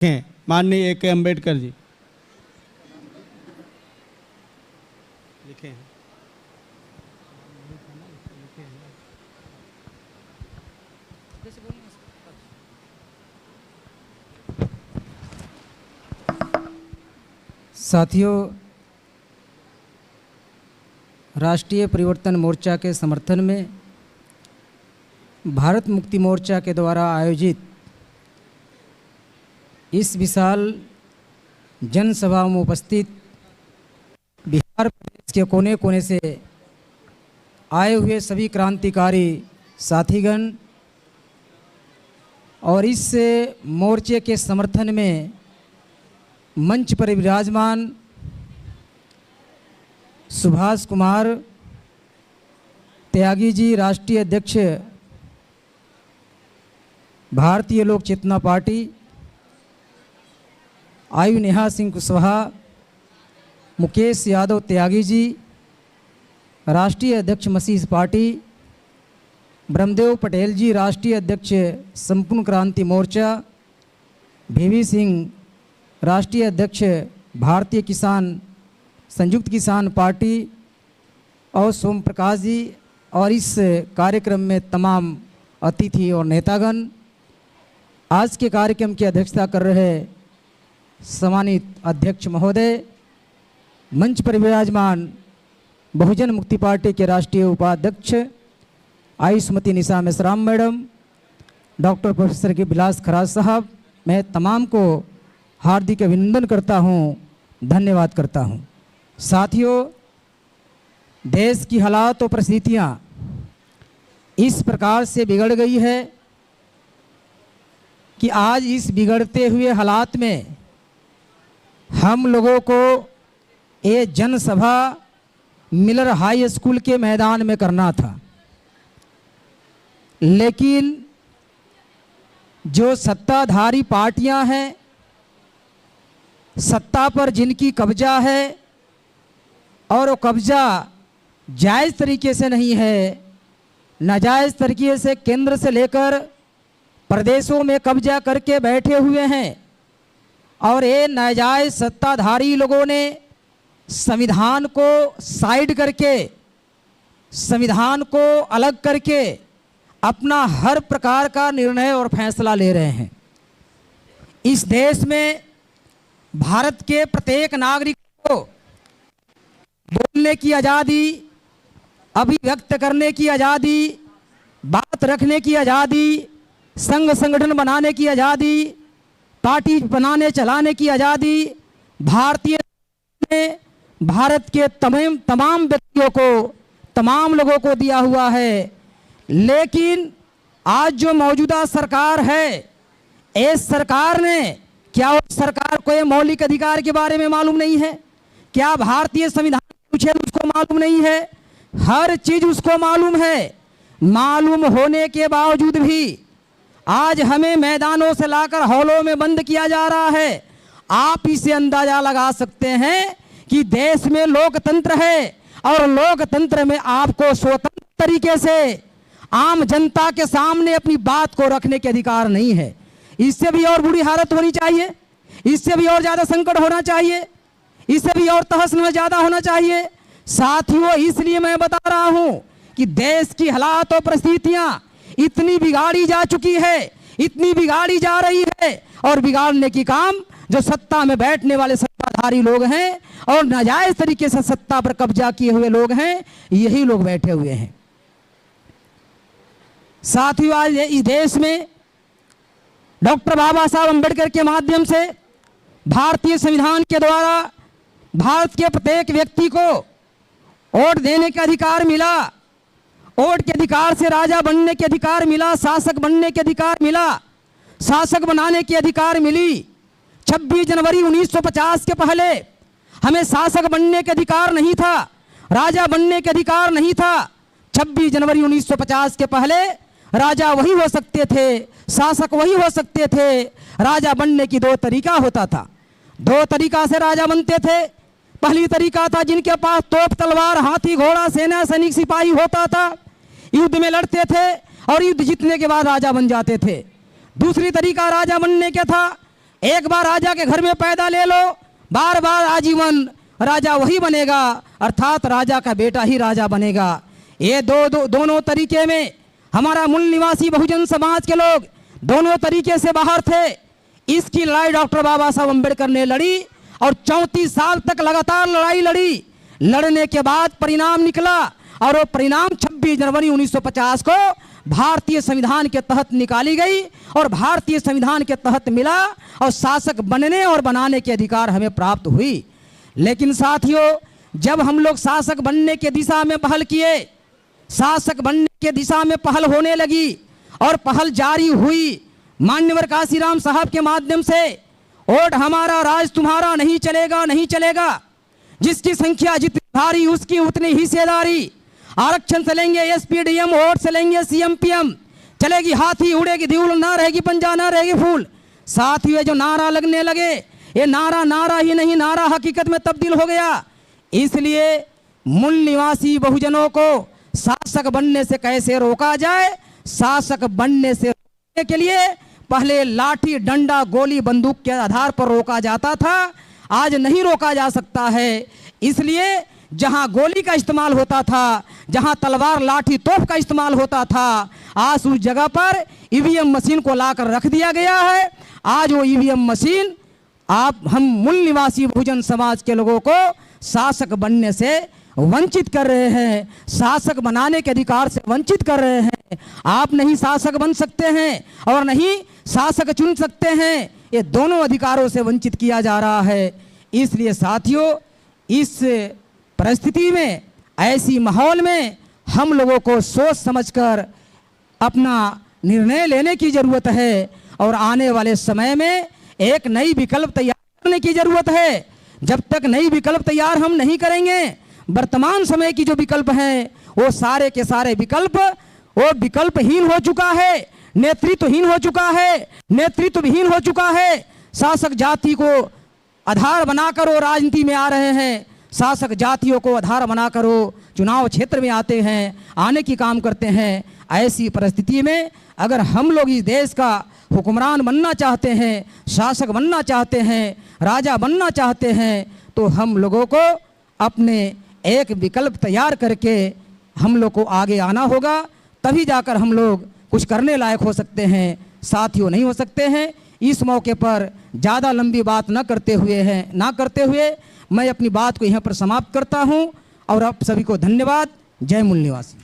हैं माननीय A.K. अम्बेडकर जी लिखे हैं। साथियों, राष्ट्रीय परिवर्तन मोर्चा के समर्थन में भारत मुक्ति मोर्चा के द्वारा आयोजित इस विशाल जनसभा में उपस्थित बिहार प्रदेश के कोने कोने से आए हुए सभी क्रांतिकारी साथीगण और इस मोर्चे के समर्थन में मंच पर विराजमान सुभाष कुमार त्यागी जी, राष्ट्रीय अध्यक्ष भारतीय लोक चेतना पार्टी, आयु नेहा सिंह कुशवाहा, मुकेश यादव त्यागी जी, राष्ट्रीय अध्यक्ष मसीह पार्टी, ब्रह्मदेव पटेल जी, राष्ट्रीय अध्यक्ष संपूर्ण क्रांति मोर्चा, VV सिंह, राष्ट्रीय अध्यक्ष भारतीय किसान संयुक्त किसान पार्टी, और सोम प्रकाश जी, और इस कार्यक्रम में तमाम अतिथि और नेतागण। आज के कार्यक्रम की अध्यक्षता कर रहे सम्मानित अध्यक्ष महोदय, मंच पर विराजमान बहुजन मुक्ति पार्टी के राष्ट्रीय उपाध्यक्ष आयुष्मती निशा मेश्राम मैडम, डॉक्टर प्रोफेसर के बिलास खराज साहब, मैं तमाम को हार्दिक अभिनंदन करता हूं, धन्यवाद करता हूं। साथियों, देश की हालात और परिस्थितियां इस प्रकार से बिगड़ गई है कि आज इस बिगड़ते हुए हालात में हम लोगों को ये जनसभा मिलर हाई स्कूल के मैदान में करना था, लेकिन जो सत्ताधारी पार्टियां हैं, सत्ता पर जिनकी कब्जा है और वो कब्जा जायज़ तरीके से नहीं है, नाजायज़ तरीके से केंद्र से लेकर प्रदेशों में कब्जा करके बैठे हुए हैं, और ये नाजायज़ सत्ताधारी लोगों ने संविधान को साइड करके, संविधान को अलग करके अपना हर प्रकार का निर्णय और फैसला ले रहे हैं। इस देश में भारत के प्रत्येक नागरिक को बोलने की आज़ादी, अभिव्यक्त करने की आज़ादी, बात रखने की आज़ादी, संघ संगठन बनाने की आज़ादी, पार्टी बनाने चलाने की आज़ादी भारतीय ने भारत के तमाम व्यक्तियों को, तमाम लोगों को दिया हुआ है। लेकिन आज जो मौजूदा सरकार है, इस सरकार ने, क्या उस सरकार को ये मौलिक अधिकार के बारे में मालूम नहीं है? क्या भारतीय संविधान कुछ है उसको मालूम नहीं है? हर चीज उसको मालूम है। मालूम होने के बावजूद भी आज हमें मैदानों से लाकर हॉलों में बंद किया जा रहा है। आप इसे अंदाजा लगा सकते हैं कि देश में लोकतंत्र है, और लोकतंत्र में आपको स्वतंत्र तरीके से आम जनता के सामने अपनी बात को रखने के अधिकार नहीं है। इससे भी और बुरी हालत होनी चाहिए, इससे भी और ज्यादा संकट होना चाहिए, इससे भी और तहस नहस ज्यादा होना चाहिए। साथियों, इसलिए मैं बता रहा हूं कि देश की हालात और परिस्थितियां इतनी बिगाड़ी जा चुकी है, इतनी बिगाड़ी जा रही है, और बिगाड़ने की काम जो सत्ता में बैठने वाले सत्ताधारी लोग हैं और नाजायज तरीके से सत्ता पर कब्जा किए हुए लोग हैं, यही लोग बैठे हुए हैं। साथियों, आज इस देश में डॉक्टर बाबा साहब अम्बेडकर के माध्यम से भारतीय संविधान के द्वारा भारत के प्रत्येक व्यक्ति को वोट देने का अधिकार मिला, वोट के अधिकार से राजा बनने के अधिकार मिला, शासक बनने के अधिकार मिला, शासक बनाने की अधिकार मिली। 26 जनवरी 1950 के पहले हमें शासक बनने के अधिकार नहीं था, राजा बनने के अधिकार नहीं था। 26 जनवरी 1950 के पहले राजा वही हो सकते थे, शासक वही हो सकते थे। राजा बनने की दो तरीका होता था, दो तरीका से राजा बनते थे। पहली तरीका था जिनके पास तोप, तलवार, हाथी, घोड़ा, सेना, सैनिक, सिपाही होता था, युद्ध में लड़ते थे और युद्ध जीतने के बाद राजा बन जाते थे। दूसरी तरीका राजा बनने के था, एक बार राजा के घर में पैदा ले लो, बार बार आजीवन राजा वही बनेगा, अर्थात राजा का बेटा ही राजा बनेगा। ये दोनों तरीके में हमारा मूल निवासी बहुजन समाज के लोग दोनों तरीके से बाहर थे। इसकी लड़ाई डॉक्टर बाबा साहब अम्बेडकर ने लड़ी और 34 साल तक लगातार लड़ाई लड़ी। लड़ने के बाद परिणाम निकला और वो परिणाम 26 जनवरी 1950 को भारतीय संविधान के तहत निकाली गई और भारतीय संविधान के तहत मिला और शासक बनने और बनाने के अधिकार हमें प्राप्त हुई। लेकिन साथियों, जब हम लोग शासक बनने के दिशा में पहल किए, शासक बनने के दिशा में पहल होने लगी और पहल जारी हुई मान्यवर काशीराम साहब के माध्यम से, वोट हमारा राज तुम्हारा नहीं चलेगा, नहीं चलेगा, जिसकी संख्या जितनी भारी उसकी उतनी हिस्सेदारी, आरक्षण से लेंगे एसपीडीएम, वोट से लेंगे सीएमपीएम, चलेगी हाथी उड़ेगी धूल, ना रहेगी पंजा ना रहेगी फूल। साथ ही जो नारा लगने लगे, ये नारा ही नहीं, नारा हकीकत में तब्दील हो गया। इसलिए मूल निवासी बहुजनों को शासक बनने से कैसे रोका जाए, शासक बनने से रोकने के लिए पहले लाठी डंडा गोली बंदूक के आधार पर रोका जाता था, आज नहीं रोका जा सकता है। इसलिए जहां गोली का इस्तेमाल होता था, जहां तलवार लाठी तोप का इस्तेमाल होता था, आज उस जगह पर ईवीएम मशीन को लाकर रख दिया गया है। आज वो ईवीएम मशीन हम मूल निवासी बहुजन समाज के लोगों को शासक बनने से वंचित कर रहे हैं, शासक बनाने के अधिकार से वंचित कर रहे हैं। आप नहीं शासक बन सकते हैं और नहीं शासक चुन सकते हैं, ये दोनों अधिकारों से वंचित किया जा रहा है। इसलिए साथियों, इस परिस्थिति में, ऐसी माहौल में हम लोगों को सोच समझकर अपना निर्णय लेने की ज़रूरत है और आने वाले समय में एक नई विकल्प तैयार करने की ज़रूरत है। जब तक नई विकल्प तैयार हम नहीं करेंगे, वर्तमान समय की जो विकल्प हैं वो सारे के सारे विकल्प वो विकल्पहीन हो चुका है, नेतृत्वहीन हो चुका है, नेतृत्वहीन हो चुका है। शासक जाति को आधार बनाकर वो राजनीति में आ रहे हैं, शासक जातियों को आधार बनाकर वो चुनाव क्षेत्र में आते हैं, आने की काम करते हैं। ऐसी परिस्थिति में अगर हम लोग इस देश का हुक्मरान बनना चाहते हैं, शासक बनना चाहते हैं, राजा बनना चाहते हैं, तो हम लोगों को अपने एक विकल्प तैयार करके हम लोग को आगे आना होगा, तभी जाकर हम लोग कुछ करने लायक हो सकते हैं, साथियों नहीं हो सकते हैं। इस मौके पर ज़्यादा लंबी बात ना करते हुए मैं अपनी बात को यहाँ पर समाप्त करता हूँ और आप सभी को धन्यवाद। जय मूल निवासी।